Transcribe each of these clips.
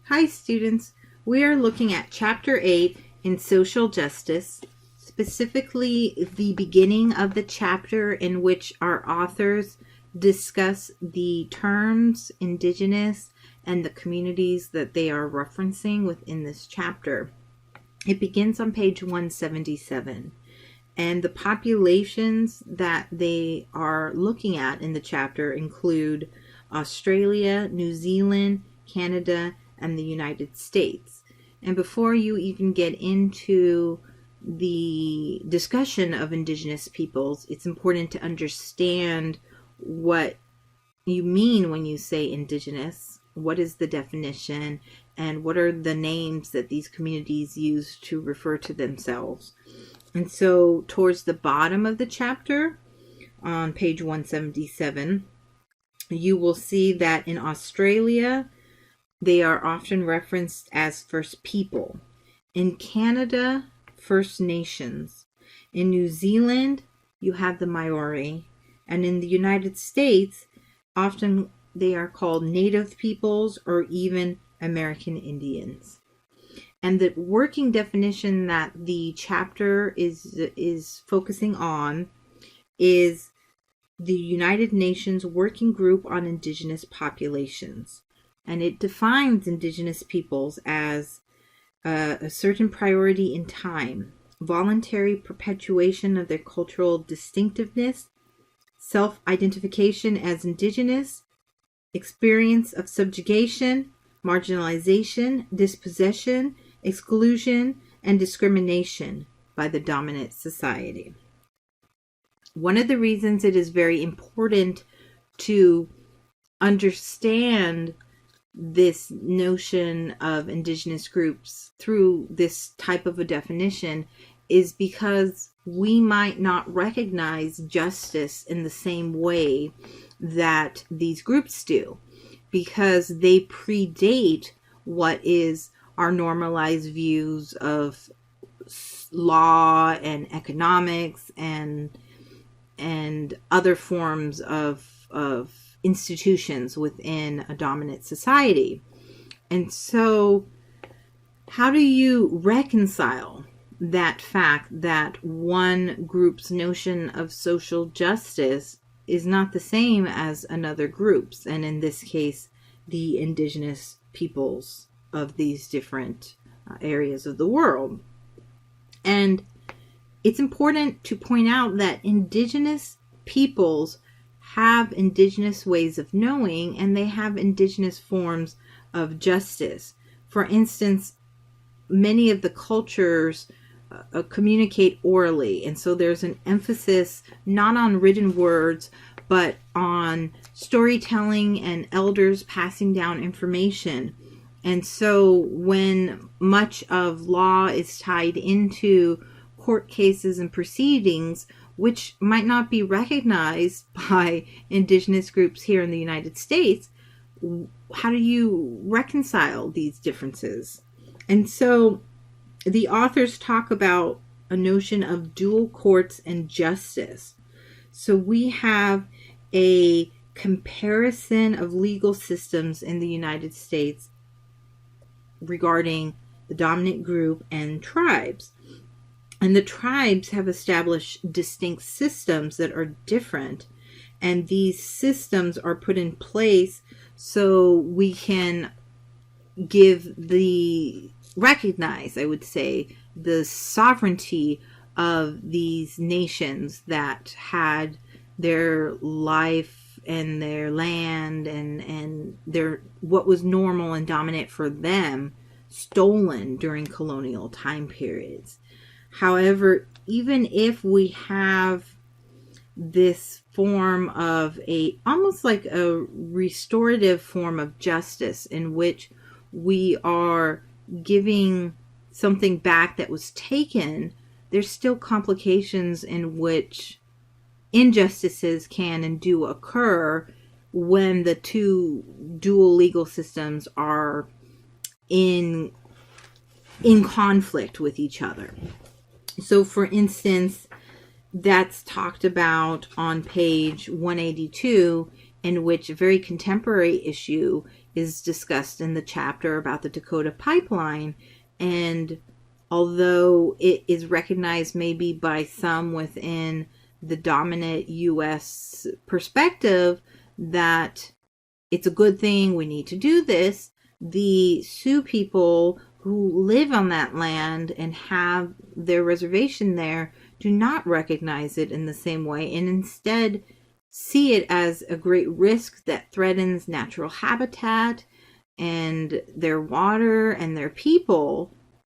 Hi students, we are looking at Chapter 8 in Social Justice, specifically the beginning of the chapter in which our authors discuss the terms indigenous and the communities that they are referencing within this chapter. It begins on page 177, and the populations that they are looking at in the chapter include Australia, New Zealand, Canada, and the United States. And before you even get into the discussion of indigenous peoples, it's important to understand what you mean when you say indigenous. What is the definition, and what are the names that these communities use to refer to themselves? And so towards the bottom of the chapter, on page 177, you will see that in Australia, they are often referenced as First People. In Canada, First Nations. In New Zealand, you have the Maori. And in the United States, often they are called Native Peoples or even American Indians. And the working definition that the chapter is focusing on is the United Nations Working Group on Indigenous Populations. And it defines indigenous peoples as a certain priority in time, voluntary perpetuation of their cultural distinctiveness, self-identification as indigenous, experience of subjugation, marginalization, dispossession, exclusion, and discrimination by the dominant society. One of the reasons it is very important to understand this notion of indigenous groups through this type of a definition is because we might not recognize justice in the same way that these groups do, because they predate what is our normalized views of law and economics and other forms of institutions within a dominant society. And so how do you reconcile that fact that one group's notion of social justice is not the same as another group's, and in this case, the indigenous peoples of these different areas of the world? And it's important to point out that indigenous peoples have indigenous ways of knowing, and they have indigenous forms of justice. For instance, many of the cultures communicate orally, and so there's an emphasis not on written words, but on storytelling and elders passing down information. And so when much of law is tied into court cases and proceedings, which might not be recognized by indigenous groups here in the United States, how do you reconcile these differences? And so the authors talk about a notion of dual courts and justice. So we have a comparison of legal systems in the United States regarding the dominant group and tribes. And the tribes have established distinct systems that are different. And these systems are put in place so we can recognize, I would say, the sovereignty of these nations that had their life and their land and their what was normal and dominant for them stolen during colonial time periods. However, even if we have this form of almost like a restorative form of justice in which we are giving something back that was taken, there's still complications in which injustices can and do occur when the two dual legal systems are in conflict with each other. So, for instance, that's talked about on page 182, in which a very contemporary issue is discussed in the chapter about the Dakota Pipeline. And although it is recognized maybe by some within the dominant U.S. perspective that it's a good thing, we need to do this, the Sioux people who live on that land and have their reservation there do not recognize it in the same way, and instead see it as a great risk that threatens natural habitat and their water and their people.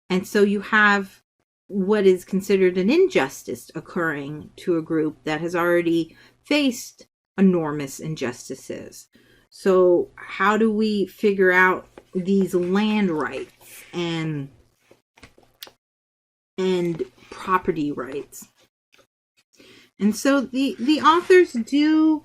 And so you have what is considered an injustice occurring to a group that has already faced enormous injustices. So how do we figure out these land rights and property rights? And so the authors do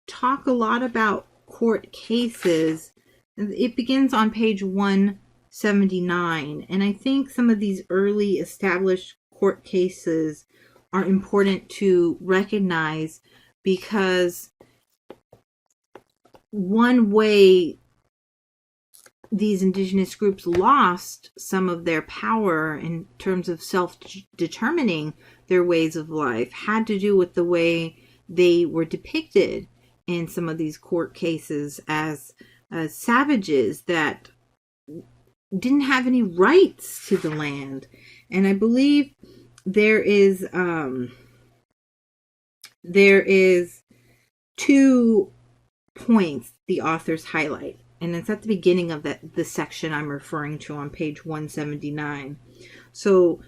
talk a lot about court cases. It begins on page 179. And I think some of these early established court cases are important to recognize, because one way these indigenous groups lost some of their power in terms of self-determining their ways of life had to do with the way they were depicted in some of these court cases as savages that didn't have any rights to the land. And I believe there is 2 points the authors highlight, and it's at the beginning of the section I'm referring to on page 179. So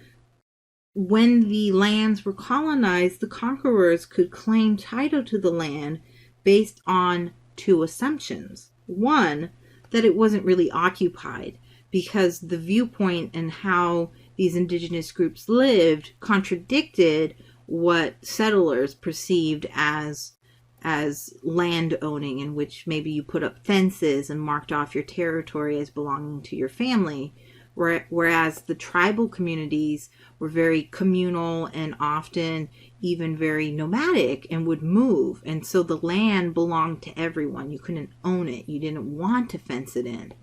when the lands were colonized, the conquerors could claim title to the land based on 2 assumptions. One, that it wasn't really occupied, because the viewpoint and how these indigenous groups lived contradicted what settlers perceived as land owning, in which maybe you put up fences and marked off your territory as belonging to your family, whereas the tribal communities were very communal and often even very nomadic and would move. And so the land belonged to everyone. You couldn't own it. You didn't want to fence it in.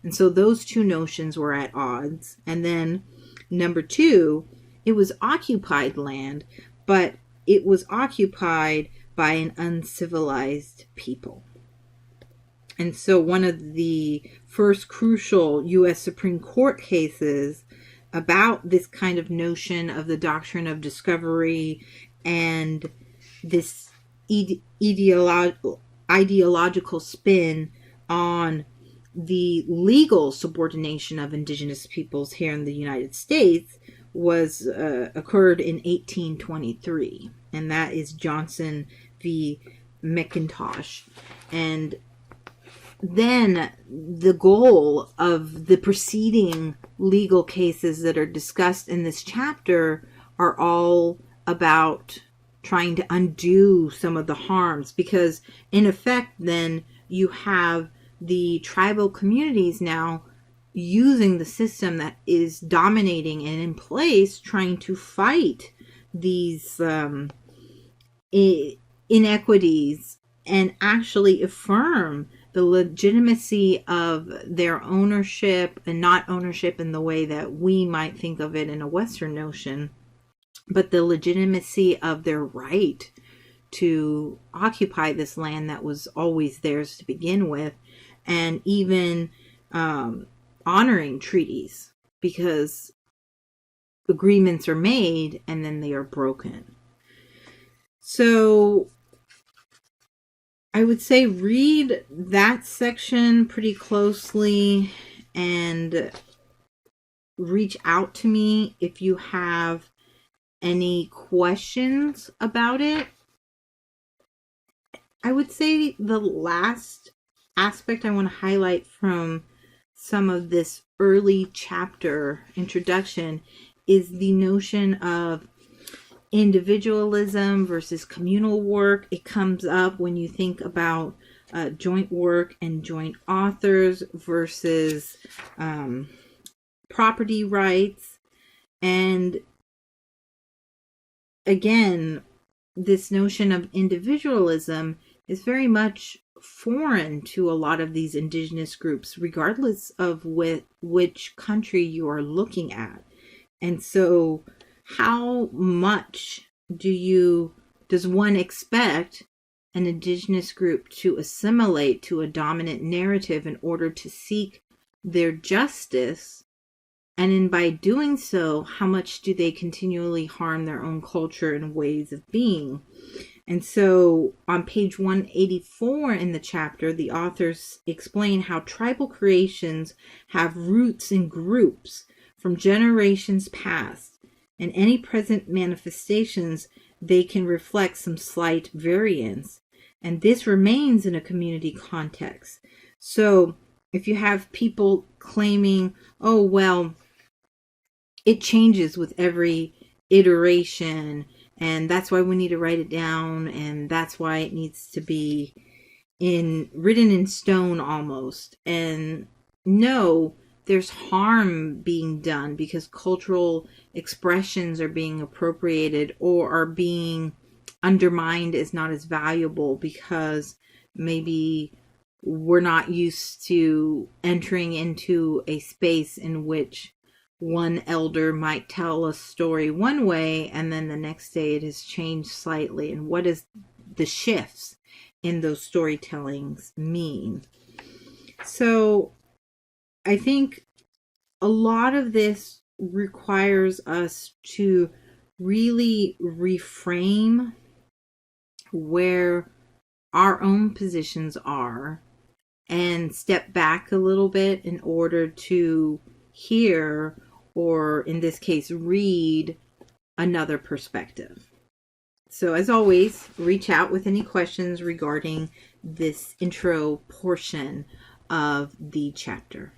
And so those 2 notions were at odds. And then number 2, it was occupied land, but it was occupied by an uncivilized people. And so one of the first crucial U.S. Supreme Court cases about this kind of notion of the doctrine of discovery and this ideological spin on the legal subordination of indigenous peoples here in the United States was occurred in 1823, and that is Johnson v. McIntosh. And then the goal of the preceding legal cases that are discussed in this chapter are all about trying to undo some of the harms, because in effect then you have the tribal communities now using the system that is dominating and in place, trying to fight these inequities and actually affirm the legitimacy of their ownership, and not ownership in the way that we might think of it in a Western notion, but the legitimacy of their right to occupy this land that was always theirs to begin with, and even honoring treaties, because agreements are made and then they are broken. So I would say read that section pretty closely and reach out to me if you have any questions about it. I would say the last aspect I want to highlight from some of this early chapter introduction is the notion of individualism versus communal work. It comes up when you think about joint work and joint authors versus property rights. And again, this notion of individualism is very much foreign to a lot of these indigenous groups, regardless of which country you are looking at. And so how much does one expect an indigenous group to assimilate to a dominant narrative in order to seek their justice? And by doing so, how much do they continually harm their own culture and ways of being? And so on page 184 in the chapter, the authors explain how tribal creations have roots in groups from generations past, and any present manifestations, they can reflect some slight variance. And this remains in a community context. So if you have people claiming, oh, well, it changes with every iteration, and that's why we need to write it down, and that's why it needs to be written in stone almost. And no, there's harm being done because cultural expressions are being appropriated or are being undermined as not as valuable because maybe we're not used to entering into a space in which one elder might tell a story one way and then the next day it has changed slightly. And what does the shifts in those storytellings mean? So I think a lot of this requires us to really reframe where our own positions are and step back a little bit in order to hear, or in this case, read another perspective. So as always, reach out with any questions regarding this intro portion of the chapter.